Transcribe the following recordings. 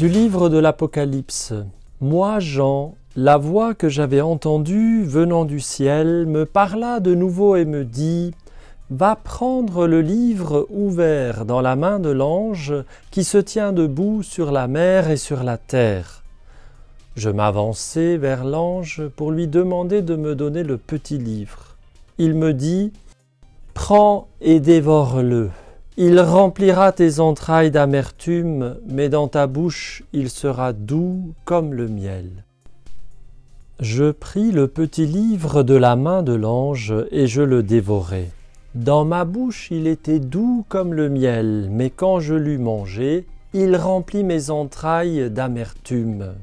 Du livre de l'Apocalypse. Moi, Jean, la voix que j'avais entendue venant du ciel me parla de nouveau et me dit « Va prendre le livre ouvert dans la main de l'ange qui se tient debout sur la mer et sur la terre. » Je m'avançai vers l'ange pour lui demander de me donner le petit livre. Il me dit « Prends et dévore-le. Il remplira tes entrailles d'amertume, mais dans ta bouche il sera doux comme le miel. » Je pris le petit livre de la main de l'ange et je le dévorai. Dans ma bouche il était doux comme le miel, mais quand je l'eus mangé, il remplit mes entrailles d'amertume.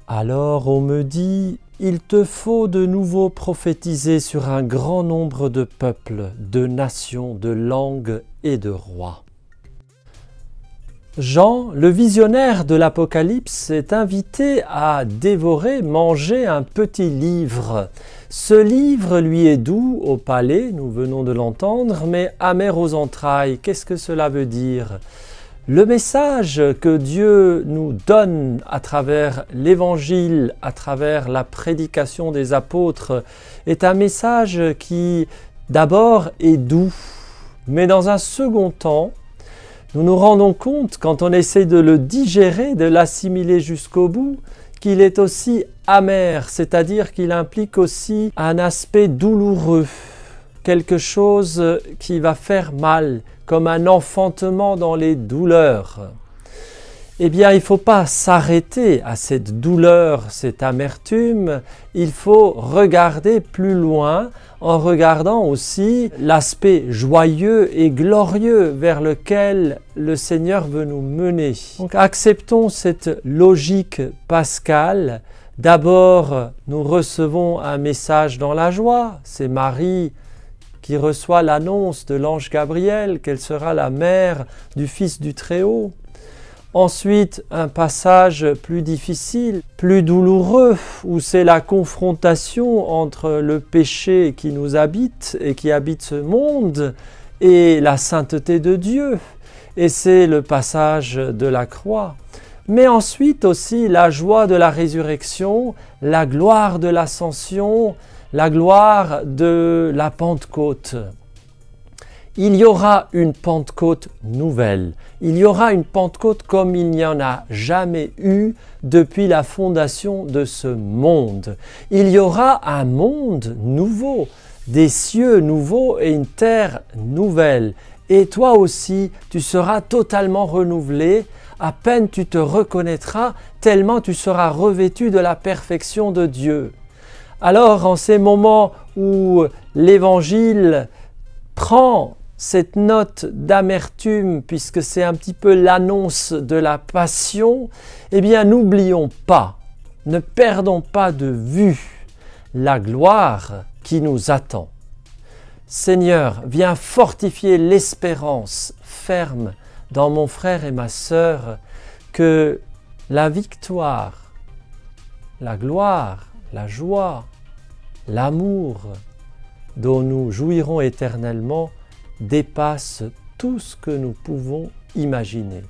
Alors on me dit « Il te faut de nouveau prophétiser sur un grand nombre de peuples, de nations, de langues et de rois. » Jean, le visionnaire de l'Apocalypse, est invité à dévorer, manger un petit livre. Ce livre lui est doux au palais, nous venons de l'entendre, mais amer aux entrailles. Qu'est-ce que cela veut dire ? Le message que Dieu nous donne à travers l'Évangile, à travers la prédication des apôtres, est un message qui d'abord est doux, mais dans un second temps, nous nous rendons compte, quand on essaie de le digérer, de l'assimiler jusqu'au bout, qu'il est aussi amer, c'est-à-dire qu'il implique aussi un aspect douloureux, quelque chose qui va faire mal, comme un enfantement dans les douleurs. Eh bien, il ne faut pas s'arrêter à cette douleur, cette amertume, il faut regarder plus loin en regardant aussi l'aspect joyeux et glorieux vers lequel le Seigneur veut nous mener. Donc acceptons cette logique pascale. D'abord, nous recevons un message dans la joie, c'est Marie qui reçoit l'annonce de l'ange Gabriel qu'elle sera la mère du Fils du Très-Haut. Ensuite, un passage plus difficile, plus douloureux, où c'est la confrontation entre le péché qui nous habite et qui habite ce monde et la sainteté de Dieu. Et c'est le passage de la croix. Mais ensuite aussi la joie de la résurrection, la gloire de l'ascension, la gloire de la Pentecôte. Il y aura une Pentecôte nouvelle. Il y aura une Pentecôte comme il n'y en a jamais eu depuis la fondation de ce monde. Il y aura un monde nouveau, des cieux nouveaux et une terre nouvelle. Et toi aussi, tu seras totalement renouvelé. À peine tu te reconnaîtras, tellement tu seras revêtu de la perfection de Dieu. Alors, en ces moments où l'Évangile prend cette note d'amertume, puisque c'est un petit peu l'annonce de la passion, eh bien n'oublions pas, ne perdons pas de vue la gloire qui nous attend. Seigneur, viens fortifier l'espérance ferme dans mon frère et ma sœur que la victoire, la gloire, la joie, l'amour dont nous jouirons éternellement dépasse tout ce que nous pouvons imaginer.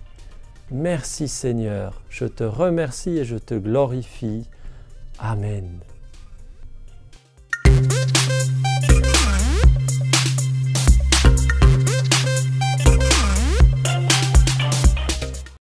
Merci Seigneur, je te remercie et je te glorifie. Amen.